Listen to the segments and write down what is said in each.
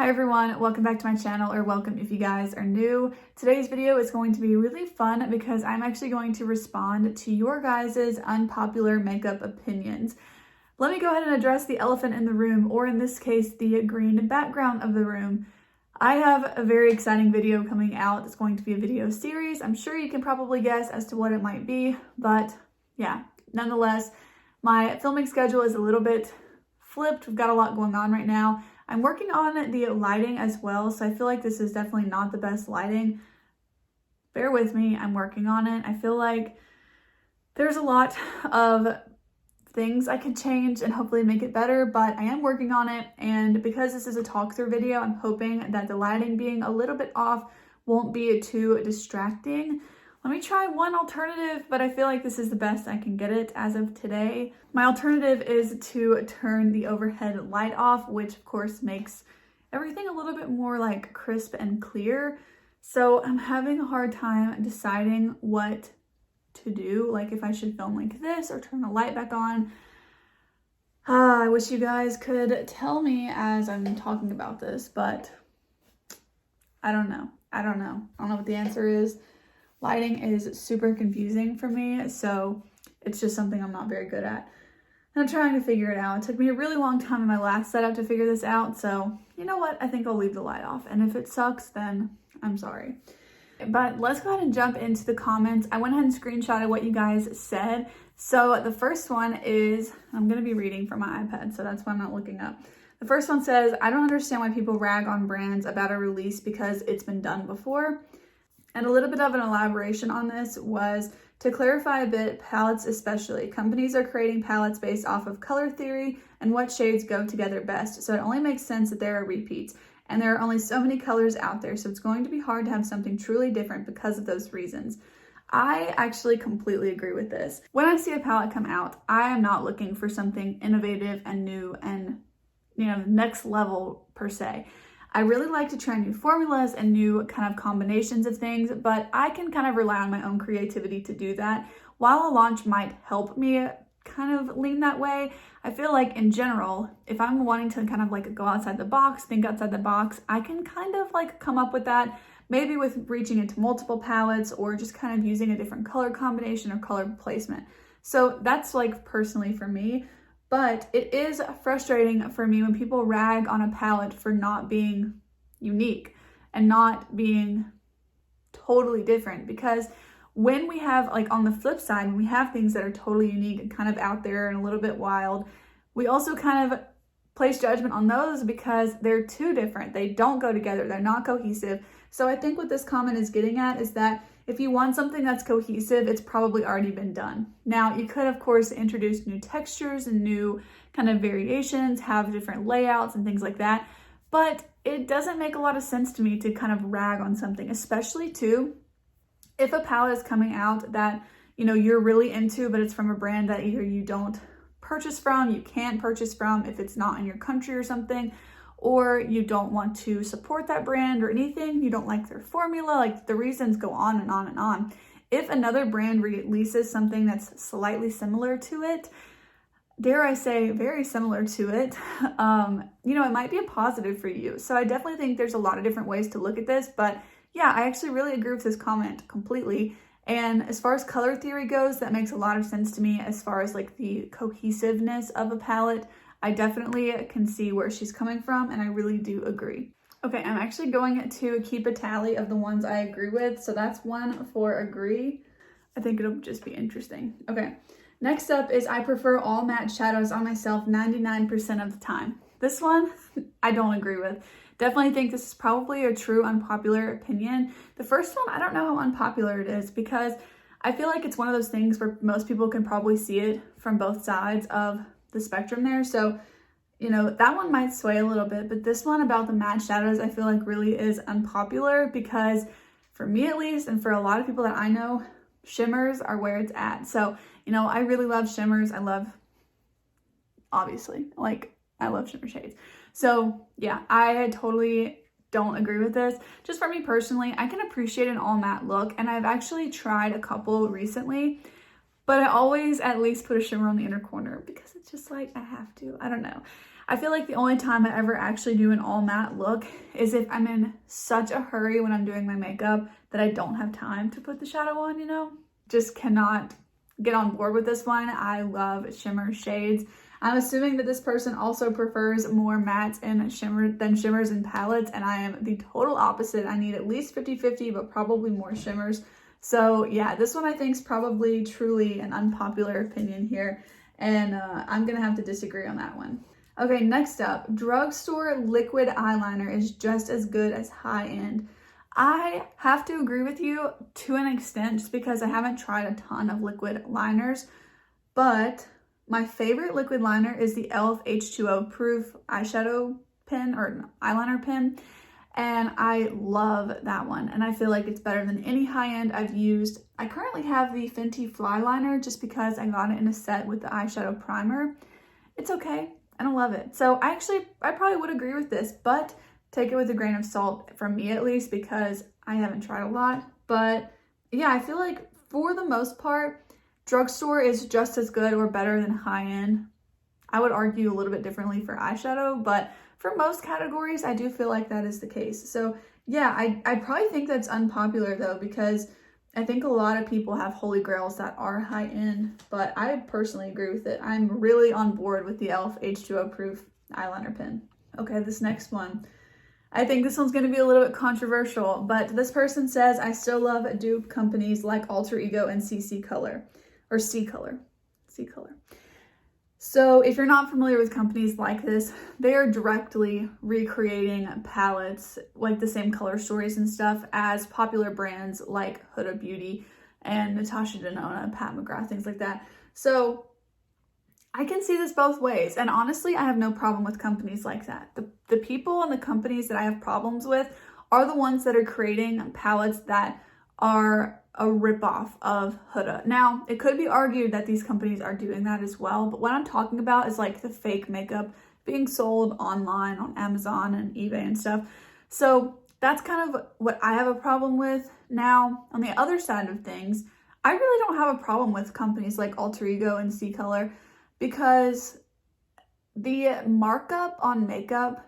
Hi everyone, welcome back to my channel, or welcome if you guys are new. Today's video is going to be really fun because I'm actually going to respond to your guys' unpopular makeup opinions. Let me go ahead and address the elephant in the room, or in this case, the green background of the room. I have a very exciting video coming out. It's going to be a video series. I'm sure you can probably guess as to what it might be, but yeah, nonetheless, my filming schedule is a little bit flipped. We've got a lot going on right now. I'm working on the lighting as well, so I feel like this is definitely not the best lighting. Bear with me, I'm working on it. I feel like there's a lot of things I could change and hopefully make it better, but I am working on it, and because this is a talk through video, I'm hoping that the lighting being a little bit off won't be too distracting. Let me try one alternative, but I feel like this is the best I can get it as of today. My alternative is to turn the overhead light off, which of course makes everything a little bit more like crisp and clear. So I'm having a hard time deciding what to do, like if I should film like this or turn the light back on. I wish you guys could tell me as I'm talking about this, but I don't know. I don't know what the answer is. Lighting is super confusing for me, so it's just something I'm not very good at. And I'm trying to figure it out. It took me a really long time in my last setup to figure this out, so you know what? I think I'll leave the light off, and if it sucks, then I'm sorry. But let's go ahead and jump into the comments. I went ahead and screenshotted what you guys said. So the first one is, I'm gonna be reading from my iPad, so that's why I'm not looking up. The first one says, I don't understand why people rag on brands about a release because it's been done before. And a little bit of an elaboration on this was, to clarify a bit, palettes especially. Companies are creating palettes based off of color theory and what shades go together best. So it only makes sense that there are repeats. And there are only so many colors out there, so it's going to be hard to have something truly different because of those reasons. I actually completely agree with this. When I see a palette come out, I am not looking for something innovative and new and, next level per se. I really like to try new formulas and new kind of combinations of things, but I can kind of rely on my own creativity to do that. While a launch might help me kind of lean that way, I feel like in general, if I'm wanting to kind of like go outside the box, think outside the box, I can kind of like come up with that, maybe with reaching into multiple palettes or just kind of using a different color combination or color placement. So that's like personally for me. But it is frustrating for me when people rag on a palette for not being unique and not being totally different, because when we have, like on the flip side, when we have things that are totally unique and kind of out there and a little bit wild, we also kind of place judgment on those because they're too different. They don't go together. They're not cohesive. So I think what this comment is getting at is that if you want something that's cohesive, it's probably already been done. Now, you could, of course, introduce new textures and new kind of variations, have different layouts and things like that. But it doesn't make a lot of sense to me to kind of rag on something, especially too, if a palette is coming out that, you're really into, but it's from a brand that either you don't purchase from, you can't purchase from if it's not in your country or something, or you don't want to support that brand or anything, you don't like their formula, like the reasons go on and on and on. If another brand releases something that's slightly similar to it, dare I say very similar to it, it might be a positive for you. So I definitely think there's a lot of different ways to look at this, but yeah, I actually really agree with this comment completely. And as far as color theory goes, that makes a lot of sense to me as far as like the cohesiveness of a palette. I definitely can see where she's coming from, and I really do agree. Okay, I'm actually going to keep a tally of the ones I agree with. So that's one for agree. I think it'll just be interesting. Okay, next up is I prefer all matte shadows on myself 99% of the time. This one, I don't agree with. Definitely think this is probably a true unpopular opinion. The first one, I don't know how unpopular it is because I feel like it's one of those things where most people can probably see it from both sides of the spectrum there. So, that one might sway a little bit, but this one about the matte shadows, I feel like really is unpopular because for me at least, and for a lot of people that I know, shimmers are where it's at. So, I really love shimmers. I love shimmer shades. So yeah, I totally don't agree with this. Just for me personally, I can appreciate an all matte look, and I've actually tried a couple recently, but I always at least put a shimmer on the inner corner because it's just like I have to. I don't know. I feel like the only time I ever actually do an all matte look is if I'm in such a hurry when I'm doing my makeup that I don't have time to put the shadow on, you know? Just cannot get on board with this one. I love shimmer shades. I'm assuming that this person also prefers more mattes and shimmers and palettes, and I am the total opposite. I need at least 50-50, but probably more shimmers. So yeah, this one I think is probably truly an unpopular opinion here, and I'm gonna have to disagree on that one. Okay, next up, drugstore liquid eyeliner is just as good as high-end. I have to agree with you to an extent just because I haven't tried a ton of liquid liners, but my favorite liquid liner is the e.l.f. H2O Proof eyeshadow pen or eyeliner pen, and I love that one, and I feel like it's better than any high-end I've used. I currently have the Fenty Fly Liner just because I got it in a set with the eyeshadow primer. It's okay, I don't love it. So I probably would agree with this, but take it with a grain of salt from me at least because I haven't tried a lot. But yeah, I feel like for the most part, drugstore is just as good or better than high-end. I would argue a little bit differently for eyeshadow, but for most categories, I do feel like that is the case. So yeah, I probably think that's unpopular though, because I think a lot of people have holy grails that are high-end, but I personally agree with it. I'm really on board with the e.l.f. H2O Proof eyeliner pen. Okay, this next one. I think this one's going to be a little bit controversial, but this person says, I still love dupe companies like Alter Ego and CC Color, or C Color. So if you're not familiar with companies like this, they are directly recreating palettes, like the same color stories and stuff, as popular brands like Huda Beauty and Natasha Denona, Pat McGrath, things like that. So I can see this both ways, and honestly, I have no problem with companies like that. The people and the companies that I have problems with are the ones that are creating palettes that are a ripoff of Huda. Now, it could be argued that these companies are doing that as well, but what I'm talking about is like the fake makeup being sold online on Amazon and eBay and stuff. So that's kind of what I have a problem with. Now, on the other side of things, I really don't have a problem with companies like Alter Ego and C Color, because the markup on makeup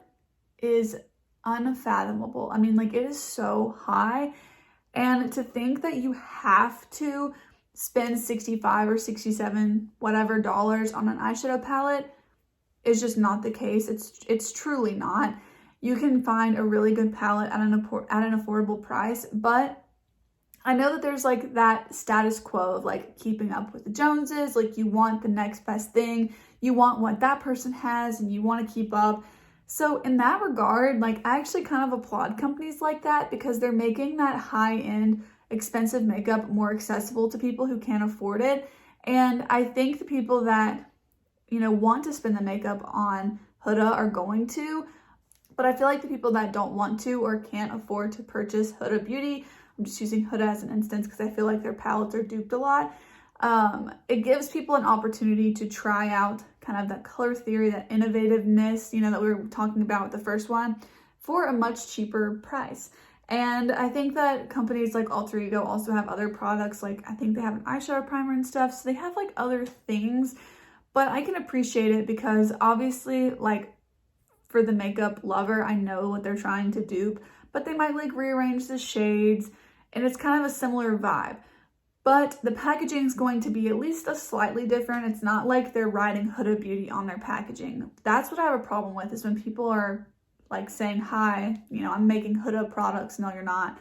is unfathomable. I mean, like, it is so high, and to think that you have to spend $65 or $67 whatever dollars on an eyeshadow palette is just not the case. It's truly not. You can find a really good palette at an affordable price, but I know that there's like that status quo of like keeping up with the Joneses, like you want the next best thing, you want what that person has, and you want to keep up. So in that regard, like I actually kind of applaud companies like that because they're making that high-end, expensive makeup more accessible to people who can't afford it. And I think the people that, you know, want to spend the makeup on Huda are going to, but I feel like the people that don't want to or can't afford to purchase Huda Beauty, I'm just using Huda as an instance because I feel like their palettes are duped a lot. It gives people an opportunity to try out kind of that color theory, that innovativeness, you know, that we were talking about with the first one, for a much cheaper price. And I think that companies like Alter Ego also have other products, like I think they have an eyeshadow primer and stuff, so they have like other things, but I can appreciate it because obviously, like, for the makeup lover, I know what they're trying to dupe, but they might like rearrange the shades, and it's kind of a similar vibe. But the packaging is going to be at least a slightly different. It's not like they're writing Huda Beauty on their packaging. That's what I have a problem with, is when people are like saying, hi, you know, I'm making Huda products. No, you're not.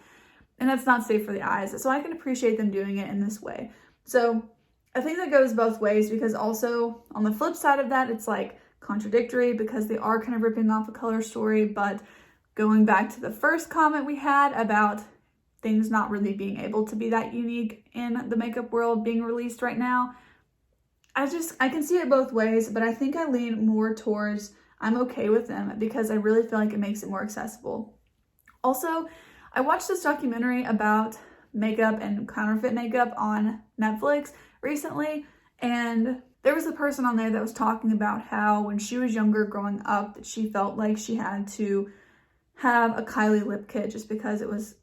And that's not safe for the eyes. So I can appreciate them doing it in this way. So I think that goes both ways, because also on the flip side of that, it's like contradictory because they are kind of ripping off a color story. But going back to the first comment we had about things not really being able to be that unique in the makeup world being released right now, I can see it both ways, but I think I lean more towards I'm okay with them because I really feel like it makes it more accessible. Also, I watched this documentary about makeup and counterfeit makeup on Netflix recently, and there was a person on there that was talking about how when she was younger growing up that she felt like she had to have a Kylie lip kit just because it was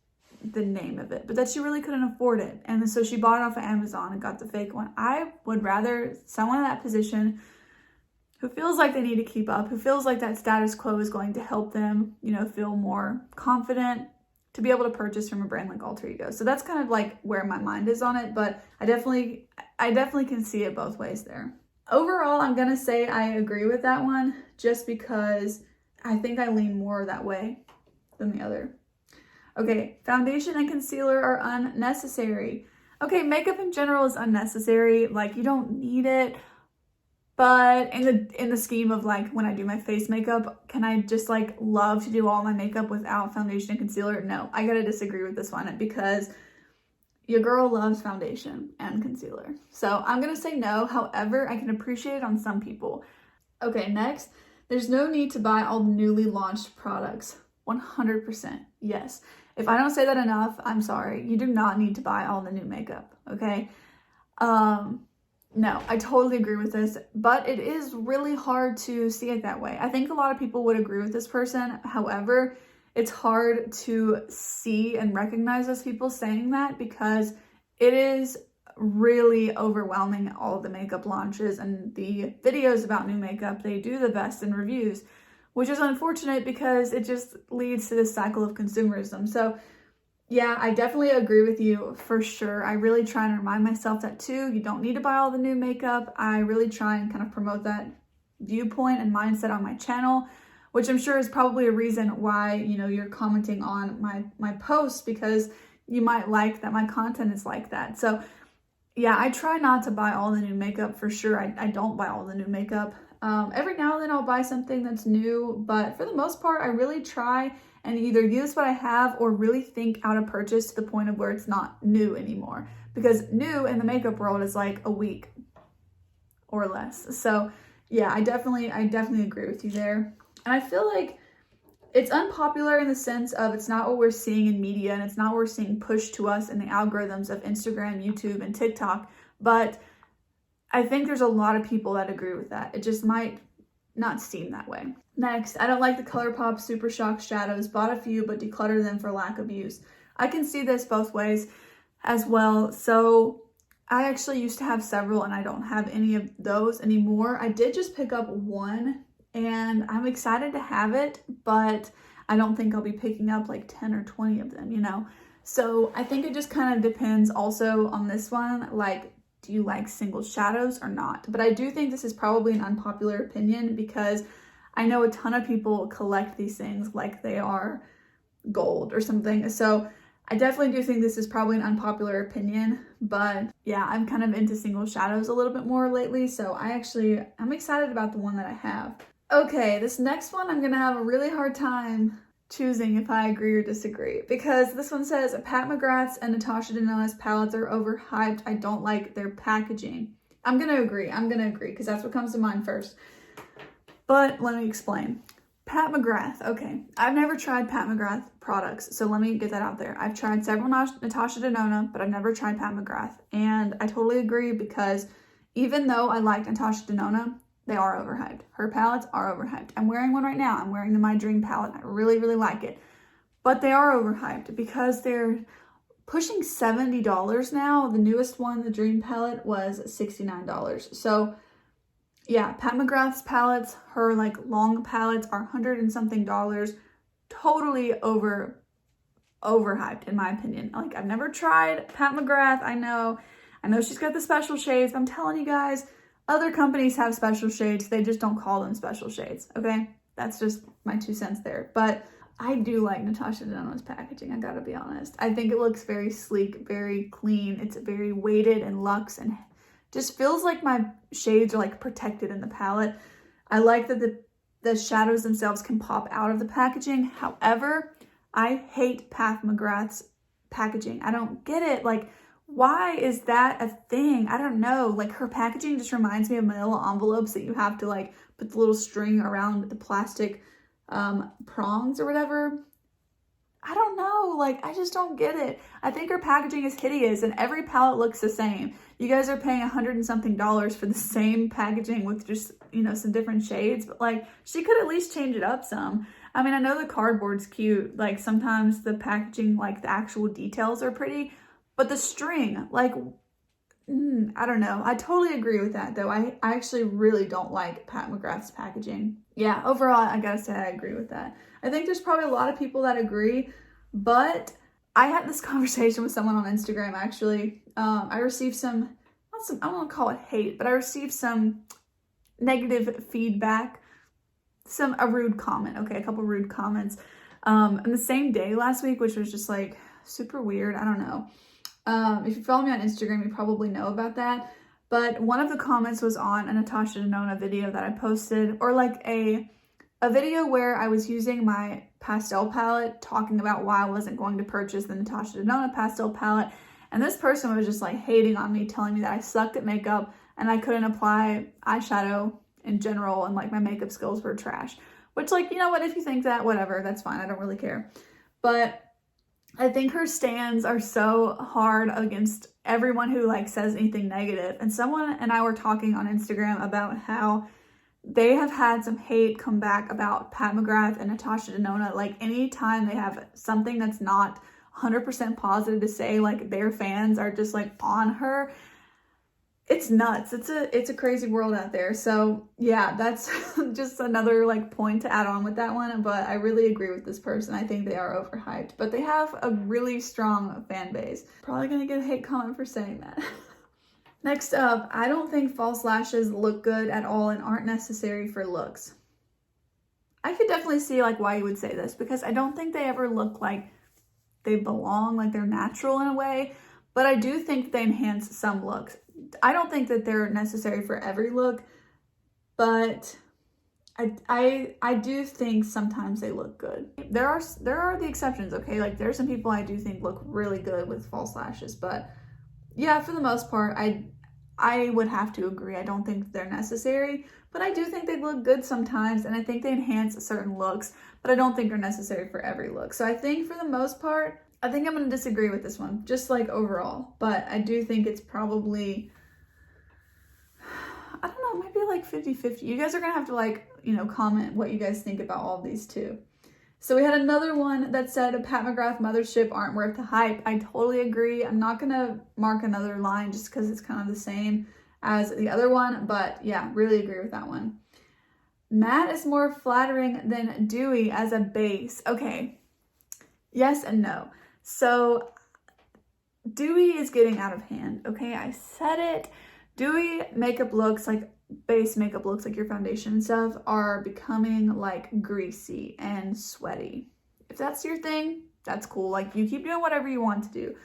the name of it, but that she really couldn't afford it, and so she bought it off of Amazon and got the fake one. I would rather someone in that position who feels like they need to keep up, who feels like that status quo is going to help them, you know, feel more confident to be able to purchase from a brand like Alter Ego. So that's kind of like where my mind is on it, but I definitely can see it both ways there. Overall, I'm gonna say I agree with that one just because I think I lean more that way than the other. Okay, foundation and concealer are unnecessary. Okay, makeup in general is unnecessary. Like, you don't need it. But in the scheme of like when I do my face makeup, can I just like love to do all my makeup without foundation and concealer? No, I gotta disagree with this one because your girl loves foundation and concealer. So I'm gonna say no. However, I can appreciate it on some people. Okay, next, there's no need to buy all the newly launched products. 100% yes. If I don't say that enough, I'm sorry. You do not need to buy all the new makeup, okay? No, I totally agree with this, but it is really hard to see it that way. I think a lot of people would agree with this person. However, it's hard to see and recognize those people saying that because it is really overwhelming, all of the makeup launches and the videos about new makeup. They do the best in reviews, which is unfortunate because it just leads to this cycle of consumerism. So yeah, I definitely agree with you for sure. I really try and remind myself that too. You don't need to buy all the new makeup. I really try and kind of promote that viewpoint and mindset on my channel, which I'm sure is probably a reason why, you know, you're commenting on my posts, because you might like that my content is like that. So yeah, I try not to buy all the new makeup for sure. I don't buy all the new makeup. Every now and then I'll buy something that's new, but for the most part, I really try and either use what I have or really think out a purchase to the point of where it's not new anymore. Because new in the makeup world is like a week or less. So yeah, I definitely agree with you there. And I feel like it's unpopular in the sense of it's not what we're seeing in media and it's not what we're seeing pushed to us in the algorithms of Instagram, YouTube, and TikTok. But I think there's a lot of people that agree with that. It just might not seem that way. Next, I don't like the ColourPop Super Shock shadows. Bought a few, but decluttered them for lack of use. I can see this both ways as well. So I actually used to have several and I don't have any of those anymore. I did just pick up one and I'm excited to have it, but I don't think I'll be picking up like 10 or 20 of them, you know? So I think it just kind of depends also on this one, like, do you like single shadows or not? But I do think this is probably an unpopular opinion because I know a ton of people collect these things like they are gold or something. So I definitely do think this is probably an unpopular opinion, but yeah, I'm kind of into single shadows a little bit more lately. So I'm excited about the one that I have. Okay, this next one, I'm gonna have a really hard time choosing if I agree or disagree, because this one says Pat McGrath's and Natasha Denona's palettes are overhyped. I don't like their packaging. I'm gonna agree because that's what comes to mind first. But let me explain. Pat McGrath, okay. I've never tried Pat McGrath products, so let me get that out there. I've tried several Natasha Denona, but I've never tried Pat McGrath. And I totally agree because even though I like Natasha Denona, they are overhyped. Her palettes are overhyped. I'm wearing one right now. I'm wearing the My Dream palette. I really, really like it. But they are overhyped because they're pushing $70 now. The newest one, the Dream palette, was $69. So yeah, Pat McGrath's palettes, her like long palettes are $100 and something. Totally overhyped in my opinion. Like, I've never tried Pat McGrath. I know she's got the special shades. I'm telling you guys, other companies have special shades. They just don't call them special shades, okay? That's just my 2 cents there. But I do like Natasha Denona's packaging, I gotta be honest. I think it looks very sleek, very clean. It's very weighted and luxe and just feels like my shades are like protected in the palette. I like that the shadows themselves can pop out of the packaging. However, I hate Pat McGrath's packaging. I don't get it. Like, why is that a thing? I don't know. Like, her packaging just reminds me of manila envelopes that you have to like put the little string around the plastic prongs or whatever. I don't know. Like, I just don't get it. I think her packaging is hideous and every palette looks the same. You guys are paying $100 and something for the same packaging with just, you know, some different shades, but like, she could at least change it up some. I mean, I know the cardboard's cute. Like, sometimes the packaging, like the actual details are pretty, but the string, like, I don't know. I totally agree with that though. I actually really don't like Pat McGrath's packaging. Yeah, overall, I gotta say I agree with that. I think there's probably a lot of people that agree, but I had this conversation with someone on Instagram actually. I received some, I don't want to call it hate, but I received some negative feedback, a rude comment, okay, a couple rude comments on the same day last week, which was just like super weird. I don't know. If you follow me on Instagram, you probably know about that. But one of the comments was on a Natasha Denona video that I posted, or like a video where I was using my pastel palette, talking about why I wasn't going to purchase the Natasha Denona pastel palette. And this person was just like hating on me, telling me that I sucked at makeup and I couldn't apply eyeshadow in general, and like my makeup skills were trash. Which, like, you know what, if you think that, whatever, that's fine. I don't really care. But I think her stands are so hard against everyone who like says anything negative. And someone and I were talking on Instagram about how they have had some hate come back about Pat McGrath and Natasha Denona. Like anytime they have something that's not 100% positive to say, like their fans are just like on her. It's nuts. It's a crazy world out there. So yeah, that's just another like point to add on with that one. But I really agree with this person. I think they are overhyped, but they have a really strong fan base. Probably gonna get a hate comment for saying that. Next up, I don't think false lashes look good at all and aren't necessary for looks. I could definitely see like why you would say this, because I don't think they ever look like they belong, like they're natural in a way, but I do think they enhance some looks. I don't think that they're necessary for every look, but I do think sometimes they look good. There are the exceptions, okay? Like there's some people I do think look really good with false lashes, but yeah, for the most part, I would have to agree. I don't think they're necessary, but I do think they look good sometimes, and I think they enhance certain looks, but I don't think they're necessary for every look. So I think for the most part, I think I'm going to disagree with this one, just like overall, but I do think it's probably, I don't know, maybe like 50-50. You guys are going to have to like, you know, comment what you guys think about all of these too. So we had another one that said Pat McGrath mothership aren't worth the hype. I totally agree. I'm not going to mark another line just because it's kind of the same as the other one, but yeah, really agree with that one. Matte is more flattering than dewy as a base. Okay, yes and no. So dewy is getting out of hand, okay? I said it. Dewy makeup looks, like base makeup looks, like your foundation and stuff, are becoming like greasy and sweaty. If that's your thing, that's cool. Like you keep doing whatever you want to do.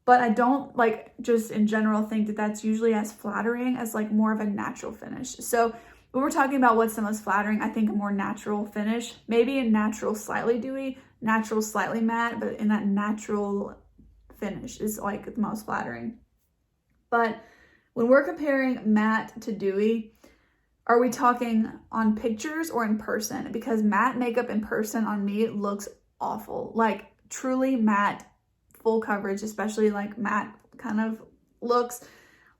But I don't like just in general think that that's usually as flattering as like more of a natural finish. So when we're talking about what's the most flattering, I think a more natural finish, maybe a natural slightly dewy, natural slightly matte, but in that natural finish is like the most flattering. But when we're comparing matte to dewy, are we talking on pictures or in person? Because matte makeup in person on me looks awful. Like truly matte, full coverage, especially like matte kind of looks,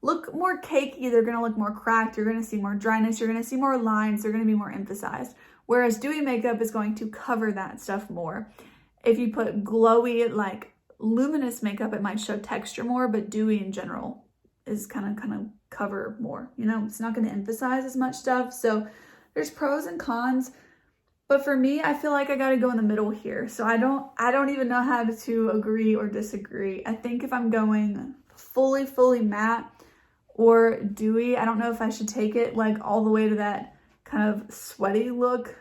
look more cakey. They're going to look more cracked. You're going to see more dryness. You're going to see more lines. They're going to be more emphasized. Whereas dewy makeup is going to cover that stuff more. If you put glowy, like luminous makeup, it might show texture more, but dewy in general is kind of cover more, you know, it's not going to emphasize as much stuff. So there's pros and cons, but for me, I feel like I got to go in the middle here. So I don't even know how to agree or disagree. I think if I'm going fully matte or dewy, I don't know if I should take it like all the way to that kind of sweaty look,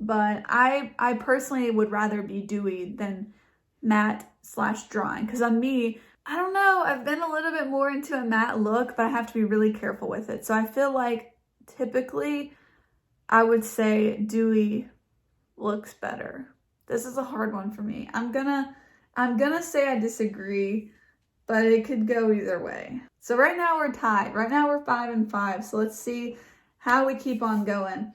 but I personally would rather be dewy than matte / drawing, because on me, I don't know, I've been a little bit more into a matte look, but I have to be really careful with it. So I feel like typically I would say dewy looks better. This is a hard one for me. I'm gonna say I disagree, but it could go either way. So right now we're tied. Right now we're 5-5. So let's see how we keep on going.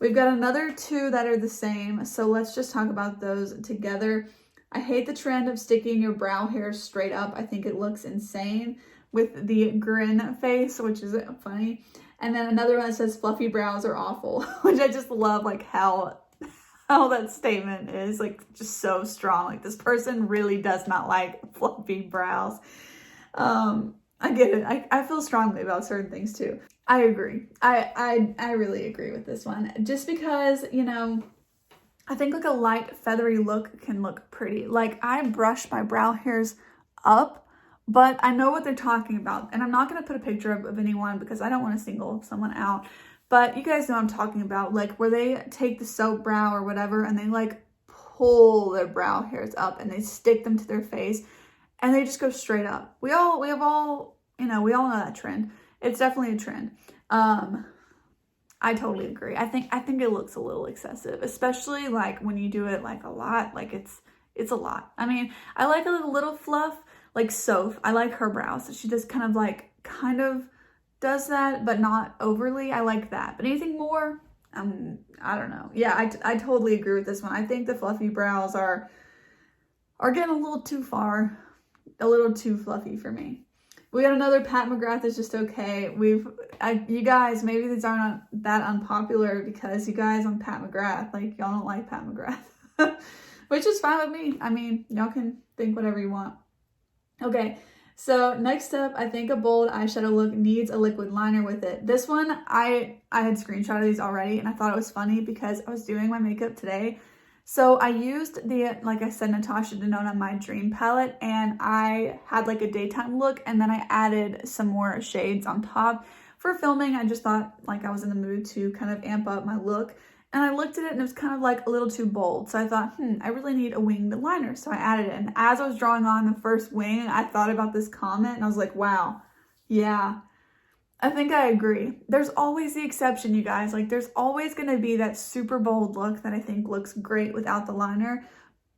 We've got another two that are the same. So let's just talk about those together. I hate the trend of sticking your brow hair straight up. I think it looks insane with the grin face, which is funny. And then another one that says fluffy brows are awful, which I just love, like how that statement is like just so strong. Like this person really does not like fluffy brows. I get it. I feel strongly about certain things too. I agree. I really agree with this one. Just because, you know, I think like a light feathery look can look pretty. Like I brush my brow hairs up, but I know what they're talking about. And I'm not going to put a picture of anyone because I don't want to single someone out. But you guys know what I'm talking about. Like where they take the soap brow or whatever and they like pull their brow hairs up and they stick them to their face and they just go straight up. We all know that trend. It's definitely a trend. I totally agree. I think it looks a little excessive, especially like when you do it like a lot, like it's a lot. I mean, I like a little fluff, like Soph. I like her brows. So she just kind of does that, but not overly. I like that. But anything more, I don't know. Yeah, I totally agree with this one. I think the fluffy brows are getting a little too far, a little too fluffy for me. We got another Pat McGrath is just okay. You guys, maybe these aren't that unpopular because you guys on Pat McGrath, like y'all don't like Pat McGrath, which is fine with me. I mean, y'all can think whatever you want. Okay, so next up, I think a bold eyeshadow look needs a liquid liner with it. This one, I had screenshotted these already and I thought it was funny because I was doing my makeup today. So I used the, like I said, Natasha Denona My Dream palette, and I had like a daytime look, and then I added some more shades on top. For filming, I just thought like I was in the mood to kind of amp up my look, and I looked at it and it was kind of like a little too bold. So I thought, I really need a winged liner. So I added it, and as I was drawing on the first wing, I thought about this comment, and I was like, wow, yeah. I think I agree. There's always the exception, you guys. Like there's always going to be that super bold look that I think looks great without the liner.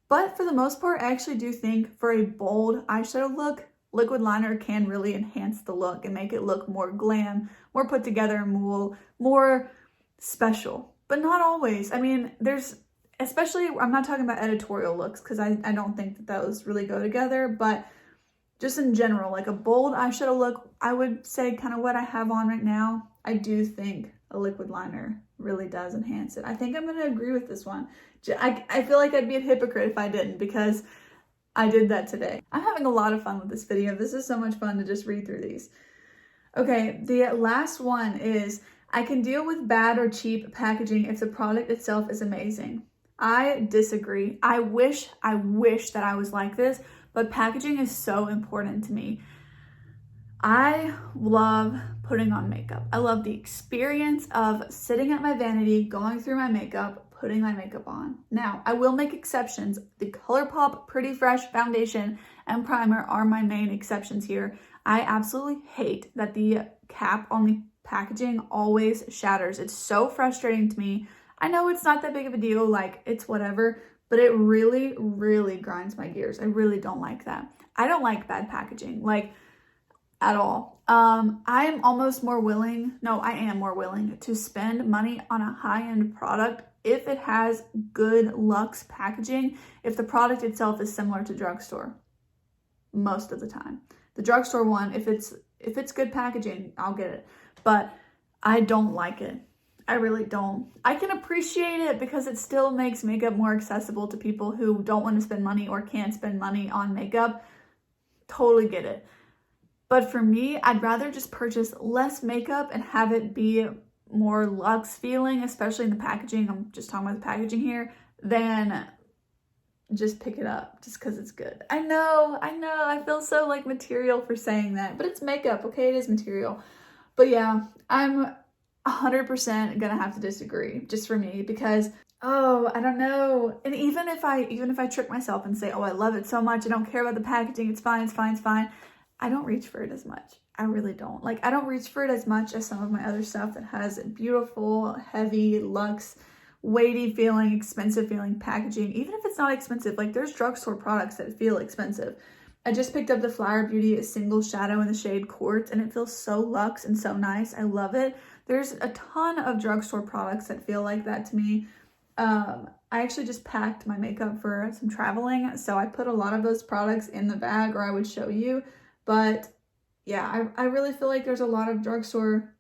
But for the most part, I actually do think for a bold eyeshadow look, liquid liner can really enhance the look and make it look more glam, more put together, more special. But not always. I mean, especially, I'm not talking about editorial looks because I don't think that those really go together, but just in general, like a bold eyeshadow look, I would say kind of what I have on right now. I do think a liquid liner really does enhance it. I think I'm going to agree with this one. I feel like I'd be a hypocrite if I didn't because I did that today. I'm having a lot of fun with this video. This is so much fun to just read through these. Okay, the last one is, I can deal with bad or cheap packaging if the product itself is amazing. I disagree. I wish that I was like this, but packaging is so important to me. I love putting on makeup. I love the experience of sitting at my vanity, going through my makeup, putting my makeup on. Now, I will make exceptions. The ColourPop Pretty Fresh foundation and primer are my main exceptions here. I absolutely hate that the cap on the packaging always shatters. It's so frustrating to me. I know it's not that big of a deal, like it's whatever, but it really, really grinds my gears. I really don't like that. I don't like bad packaging, like at all. I am more willing to spend money on a high-end product if it has good luxe packaging, if the product itself is similar to drugstore, most of the time. The drugstore one, if it's good packaging, I'll get it, but I don't like it. I really don't. I can appreciate it because it still makes makeup more accessible to people who don't want to spend money or can't spend money on makeup. Totally get it. But for me, I'd rather just purchase less makeup and have it be more luxe feeling, especially in the packaging. I'm just talking about the packaging here, than just pick it up just because it's good. I know. I feel so like material for saying that, but it's makeup, okay? It is material. But yeah, I'm 100% gonna have to disagree just for me because I don't know. And even if I trick myself and say, oh, I love it so much, I don't care about the packaging, it's fine, I don't reach for it as much. I really don't. Like, I don't reach for it as much as some of my other stuff that has beautiful, heavy, luxe, weighty feeling, expensive feeling packaging. Even if it's not expensive, like there's drugstore products that feel expensive. I just picked up the Flower Beauty Single Shadow in the shade Quartz, and it feels so luxe and so nice. I love it. There's a ton of drugstore products that feel like that to me. I actually just packed my makeup for some traveling, so I put a lot of those products in the bag, or I would show you. But yeah, I really feel like there's a lot of drugstore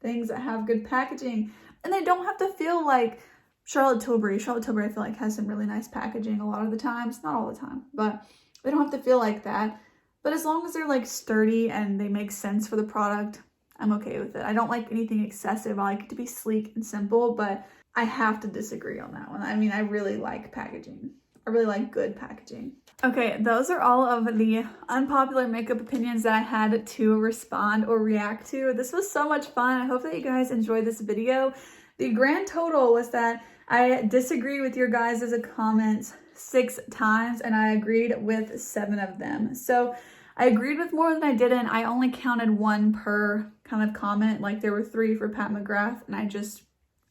things that have good packaging, and they don't have to feel like Charlotte Tilbury. Charlotte Tilbury, I feel like, has some really nice packaging a lot of the times. Not all the time, but they don't have to feel like that. But as long as they're like sturdy and they make sense for the product, I'm okay with it. I don't like anything excessive. I like it to be sleek and simple, but I have to disagree on that one. I mean, I really like packaging. I really like good packaging. Okay, those are all of the unpopular makeup opinions that I had to respond or react to. This was so much fun. I hope that you guys enjoyed this video. The grand total was that I disagree with your guys' comments 6 times and I agreed with 7 of them. So I agreed with more than I didn't. I only counted 1 per kind of comment. Like there were 3 for Pat McGrath and I just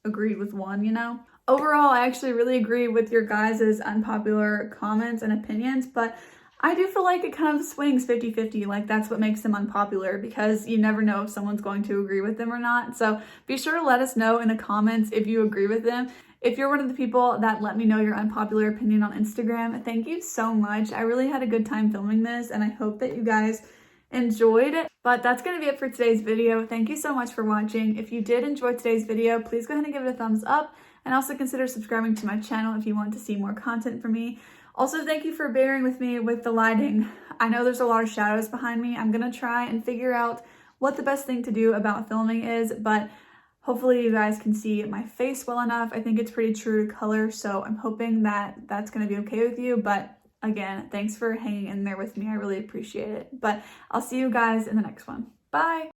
agreed with 1, you know? Overall, I actually really agree with your guys' unpopular comments and opinions, but I do feel like it kind of swings 50-50. Like that's what makes them unpopular, because you never know if someone's going to agree with them or not. So be sure to let us know in the comments if you agree with them. If you're one of the people that let me know your unpopular opinion on Instagram, thank you so much. I really had a good time filming this and I hope that you guys enjoyed it. But that's going to be it for today's video. Thank you so much for watching. If you did enjoy today's video, please go ahead and give it a thumbs up and also consider subscribing to my channel if you want to see more content from me. Also, thank you for bearing with me with the lighting. I know there's a lot of shadows behind me. I'm going to try and figure out what the best thing to do about filming is, but hopefully you guys can see my face well enough. I think it's pretty true to color, so I'm hoping that that's going to be okay with you. But again, thanks for hanging in there with me. I really appreciate it. But I'll see you guys in the next one. Bye!